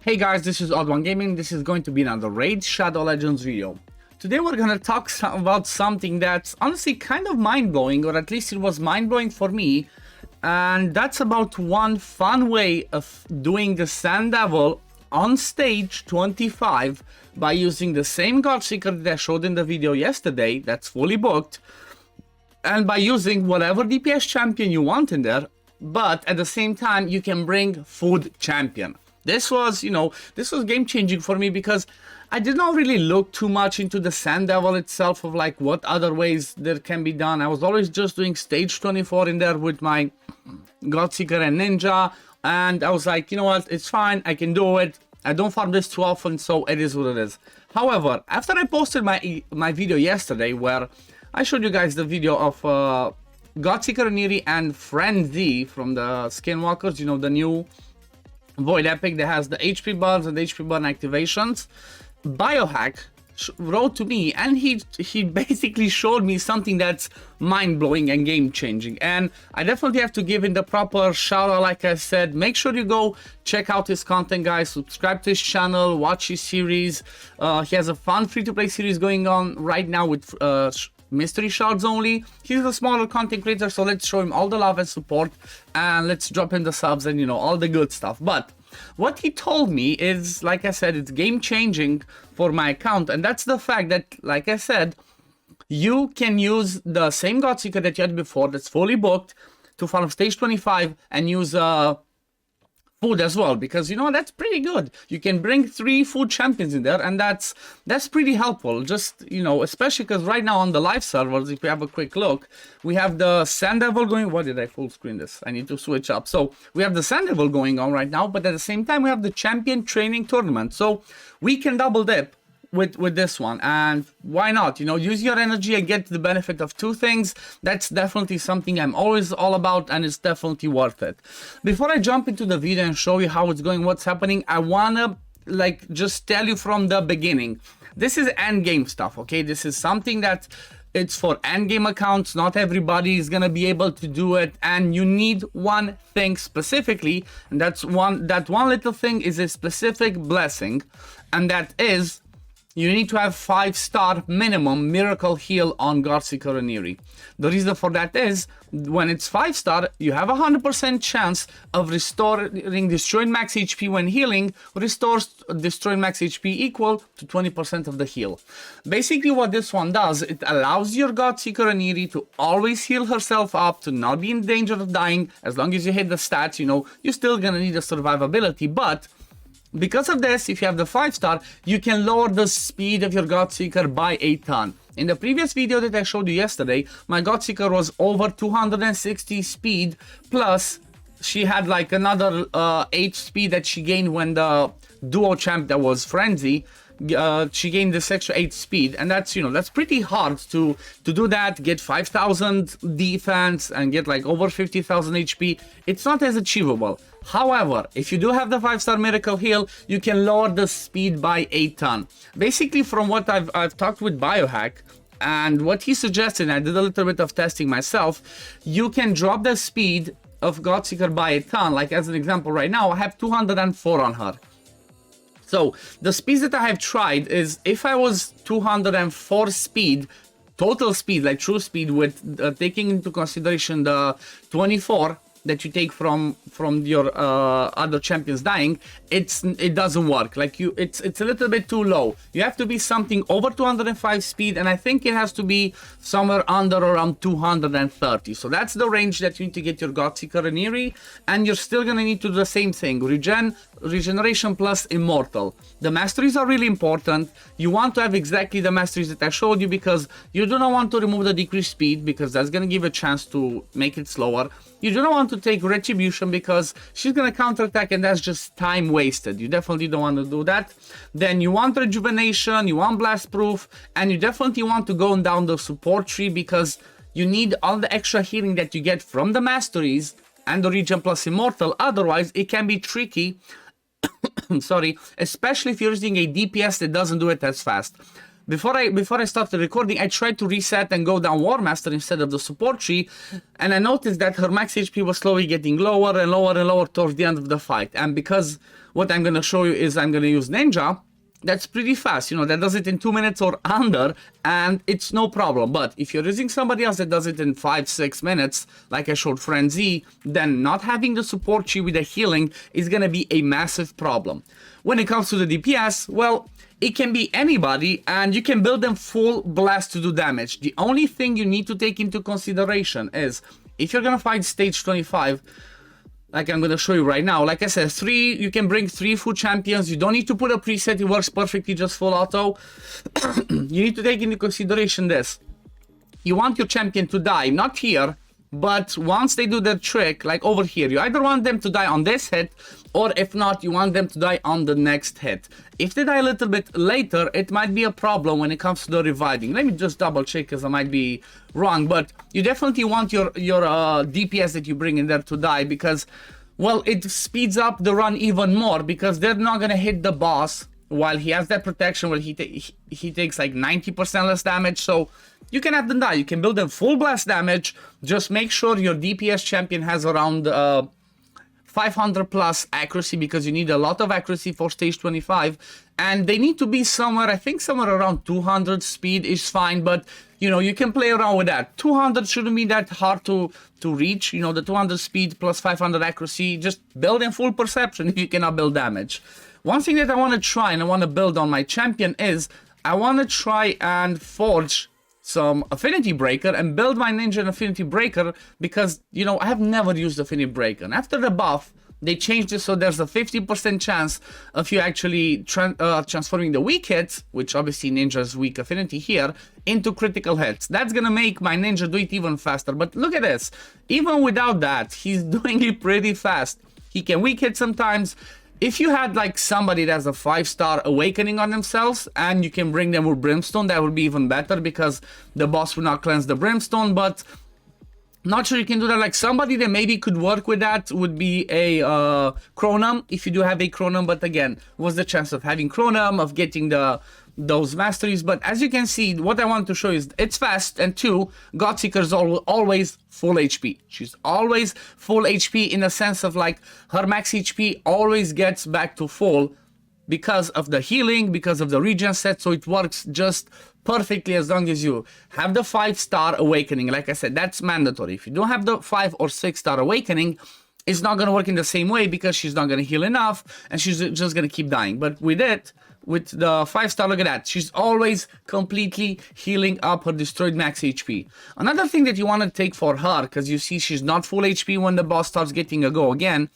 Hey guys, this is Odd One Gaming. This is going to be another Raid Shadow Legends video. Today we're gonna talk about something that's honestly kind of mind-blowing, or at least it was mind-blowing for me. And that's about one fun way of doing the Sand Devil on stage 25 by using the same Godseeker that I showed in the video yesterday, that's fully booked, and by using whatever DPS champion you want in there, but at the same time you can bring food champion. This was, this was game-changing for me because I did not really look too much into the Sand Devil itself of like what other ways there can be done. I was always just doing stage 24 in there with my Godseeker and Ninja, and I was like, you know what, it's fine, I can do it. I don't farm this too often, so it is what it is. However, after I posted my video yesterday where I showed you guys the video of Godseeker Neri and fren'zi from the Skinwalkers, the new Void Epic that has the HP buffs and HP burn activations, Biohack wrote to me and he basically showed me something that's mind-blowing and game-changing, and I definitely have to give him the proper shout out. Like I said, make sure you go check out his content, guys. Subscribe to his channel, watch his series. He has a fun free-to-play series going on right now with mystery shards only. He's a smaller content creator, so let's show him all the love and support, and let's drop in the subs and all the good stuff. But what he told me is, like I said, it's game changing for my account, and that's the fact that, like I said, you can use the same Godseeker that you had before that's fully booked to farm stage 25 and use food as well, because that's pretty good. You can bring 3 food champions in there, and that's pretty helpful. Just especially because right now on the live servers, if we have a quick look, we have the Sand Devil going. Why did I full screen this? I need to switch up. So we have the Sand Devil going on right now, but at the same time we have the champion training tournament, so we can double dip with this one. And why not, use your energy and get the benefit of 2 things. That's definitely something I'm always all about, and it's definitely worth it. Before I jump into the video and show you how it's going, what's happening, I wanna just tell you from the beginning, this is end game stuff, okay? This is something that it's for end game accounts. Not everybody is gonna be able to do it, and you need one thing specifically, and that one little thing is a specific blessing, and that is you need to have 5-star minimum miracle heal on Godseeker and Neri. The reason for that is, when it's 5-star, you have a 100% chance of restoring destroyed max HP when healing, restores destroyed max HP equal to 20% of the heal. Basically what this one does, it allows your Godseeker and Neri to always heal herself up, to not be in danger of dying. As long as you hit the stats, you're still gonna need a survivability, but because of this, if you have the 5-star, you can lower the speed of your Godseeker by a ton. In the previous video that I showed you yesterday, my Godseeker was over 260 speed, plus she had like another 8 speed that she gained when the duo champ that was fren'zi, she gained this extra 8 speed, and that's that's pretty hard to do that, get 5,000 defense and get like over 50,000 HP. It's not as achievable. However, if you do have the 5-star miracle heal, you can lower the speed by a ton. Basically, from what I've talked with Biohack and what he suggested, I did a little bit of testing myself, you can drop the speed of Godseeker by a ton. Like as an example, right now I have 204 on her. So the speeds that I have tried is, if I was 204 speed, total speed, like true speed, with taking into consideration the 24 that you take from your other champions dying, it doesn't work. Like it's a little bit too low. You have to be something over 205 speed, and I think it has to be somewhere under around 230. So that's the range that you need to get your Godseeker and Neri, and you're still gonna need to do the same thing: regeneration plus immortal. The masteries are really important. You want to have exactly the masteries that I showed you, because you do not want to remove the decreased speed, because that's gonna give a chance to make it slower. You do not want to take retribution, because she's gonna counterattack, and that's just time wasted. You definitely don't want to do that. Then you want rejuvenation, you want blast proof, and you definitely want to go down the support tree, because you need all the extra healing that you get from the masteries and the regen plus immortal. Otherwise it can be tricky sorry, especially if you're using a DPS that doesn't do it as fast. before I started recording, I tried to reset and go down War Master instead of the support tree, and I noticed that her max HP was slowly getting lower and lower and lower towards the end of the fight. And because what I'm gonna show you is I'm gonna use Ninja, that's pretty fast, you know, that does it in 2 minutes or under, and it's no problem. But if you're using somebody else that does it in 5-6 minutes, like I showed fren'zi, then not having the support tree with the healing is gonna be a massive problem. When it comes to the DPS, well, it can be anybody, and you can build them full blast to do damage. The only thing you need to take into consideration is, if you're gonna fight stage 25, like I'm gonna show you right now, like I said, you can bring 3 full champions. You don't need to put a preset, it works perfectly just full auto. You need to take into consideration this. You want your champion to die, not here, but once they do their trick, like over here, you either want them to die on this hit, or if not, you want them to die on the next hit. If they die a little bit later, it might be a problem when it comes to the reviving. Let me just double check, because I might be wrong, but you definitely want your DPS that you bring in there to die, because, well, it speeds up the run even more, because they're not gonna hit the boss while he has that protection, where he takes like 90% less damage. So you can have them die. You can build them full blast damage. Just make sure your DPS champion has around 500 plus accuracy, because you need a lot of accuracy for stage 25, and they need to be somewhere, I think somewhere around 200. Speed is fine, but you know, you can play around with that. 200 shouldn't be that hard to reach, you know, the 200 speed plus 500 accuracy. Just build in full perception if you cannot build damage. One thing that I want to try and I want to build on my champion is I want to try and forge some affinity breaker and build my ninja an affinity breaker, because, you know, I have never used affinity breaker. And after the buff, they changed it so there's a 50% chance of you actually transforming the weak hits, which obviously ninja's weak affinity here, into critical hits. That's gonna make my ninja do it even faster. But look at this, even without that, he's doing it pretty fast. He can weak hit sometimes. If you had like somebody that has a 5-star awakening on themselves and you can bring them with brimstone, that would be even better, because the boss would not cleanse the brimstone. But not sure you can do that. Like somebody that maybe could work with that would be a chronum, if you do have a chronum. But again, what's the chance of having chronum, of getting those masteries? But as you can see, what I want to show is it's fast, and 2, Godseeker is always full HP. She's always full HP, in the sense of like her max HP always gets back to full because of the healing, because of the regen set. So it works just perfectly as long as you have the 5-star awakening. Like I said, that's mandatory. If you don't have the 5 or 6-star awakening, it's not going to work in the same way, because she's not going to heal enough and she's just going to keep dying. But with it, with the 5-star, look at that, she's always completely healing up her destroyed max HP. Another thing that you want to take for her, because you see she's not full HP when the boss starts getting a go again,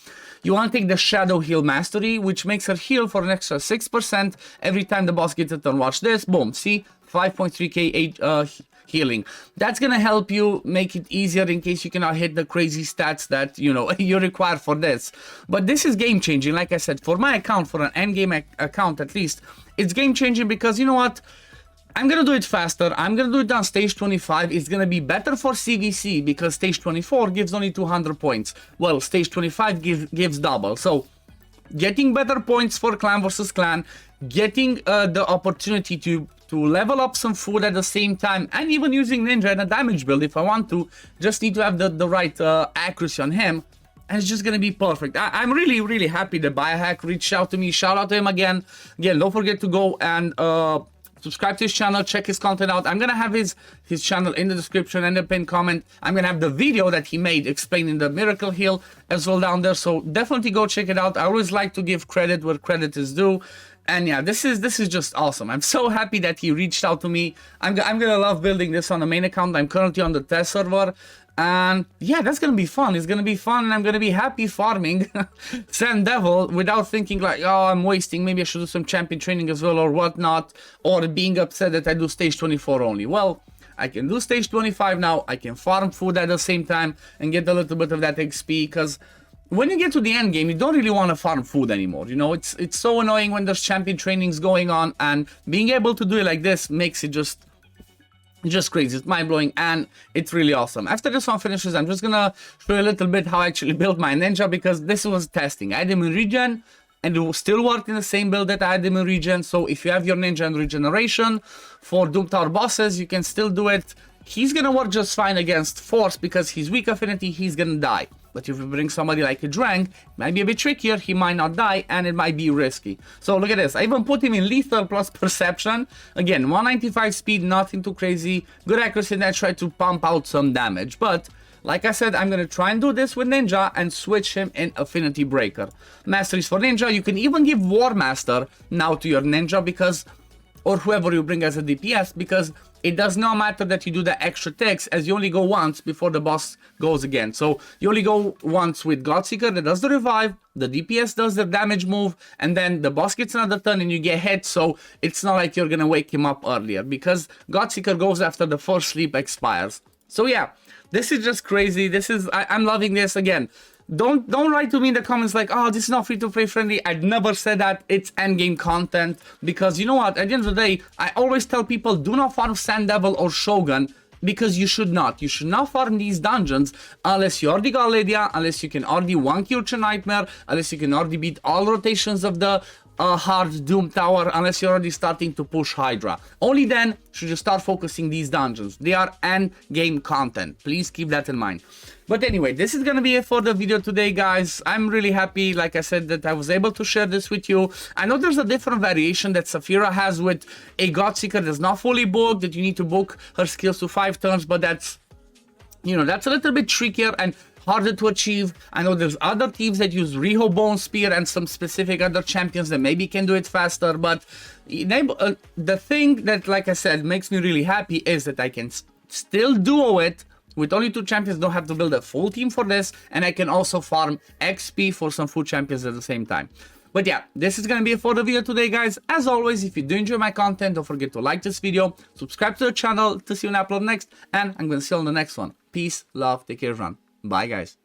you want to take the Shadow Heal Mastery, which makes her heal for an extra 6% every time the boss gets a turn. Watch this, boom, see, 5.3k healing. That's gonna help you make it easier in case you cannot hit the crazy stats that, you know, you require for this. But this is game changing. Like I said, for my account, for an end game account at least, it's game changing, because you know what, I'm gonna do it faster. I'm gonna do it on stage 25. It's gonna be better for CVC, because stage 24 gives only 200 points. Well, stage 25 gives double. So getting better points for clan versus clan, getting the opportunity to level up some food at the same time, and even using ninja in a damage build if I want to. Just need to have the right accuracy on him, and it's just gonna be perfect. I'm really happy that Biohack reached out to me. Shout out to him again. Don't forget to go and subscribe to his channel, check his content out. I'm gonna have his channel in the description and the pinned comment. I'm gonna have the video that he made explaining the miracle heal as well down there, so definitely go check it out. I always like to give credit where credit is due. And yeah, this is just awesome. I'm so happy that he reached out to me. I'm gonna love building this on the main account. I'm currently on the test server, and yeah, that's gonna be fun. It's gonna be fun, and I'm gonna be happy farming Sand Devil without thinking like, oh, I'm wasting, maybe I should do some champion training as well or whatnot, or being upset that I do stage 24 only. Well, I can do stage 25 now. I can farm food at the same time and get a little bit of that XP, because when you get to the end game, you don't really want to farm food anymore. You know, it's so annoying when there's champion trainings going on, and being able to do it like this makes it just crazy. It's mind-blowing, and it's really awesome. After this one finishes, I'm just gonna show you a little bit how I actually built my ninja, because this was testing. I had him in regen, and it will still work in the same build that I had in Regen. So if you have your Ninja and Regeneration for Doom Tower bosses, you can still do it. He's gonna work just fine against Force because he's weak affinity, he's gonna die. But if you bring somebody like a Drang, it might be a bit trickier, he might not die, and it might be risky. So look at this, I even put him in Lethal plus Perception. Again, 195 speed, nothing too crazy, good accuracy, and I try to pump out some damage. But like I said, I'm gonna try and do this with Ninja and switch him in Affinity Breaker. Masteries for Ninja, you can even give War Master now to your Ninja because, or whoever you bring as a DPS, because it does not matter that you do the extra ticks, as you only go once before the boss goes again. So you only go once with Godseeker that does the revive, the DPS does the damage move, and then the boss gets another turn and you get hit, so it's not like you're gonna wake him up earlier, because Godseeker goes after the first sleep expires. So yeah, this is just crazy. This is, I'm loving this. Again, don't write to me in the comments like, oh, this is not free-to-play friendly. I'd never said that. It's endgame content. Because you know what? At the end of the day, I always tell people, do not farm Sand Devil or Shogun, because you should not. You should not farm these dungeons unless you already got Lydia, unless you can already one-kill Nightmare, unless you can already beat all rotations of the hard Doom Tower, unless you're already starting to push Hydra. Only then should you start focusing these dungeons. They are end game content. Please keep that in mind. But anyway, this is gonna be it for the video today, guys. I'm really happy, like I said, that I was able to share this with you. I know there's a different variation that Saphira has with a Godseeker that's not fully booked, that you need to book her skills to 5 turns, but that's, you know, that's a little bit trickier and harder to achieve. I know there's other teams that use Riho Bone Spear and some specific other champions that maybe can do it faster, but the thing that, like I said, makes me really happy is that I can still duo it with only 2 champions, don't have to build a full team for this, and I can also farm XP for some full champions at the same time. But yeah, this is gonna be it for the video today, guys. As always, if you do enjoy my content, don't forget to like this video, subscribe to the channel to see when I upload next, and I'm gonna see you on the next one. Peace, love, take care, everyone. Bye, guys.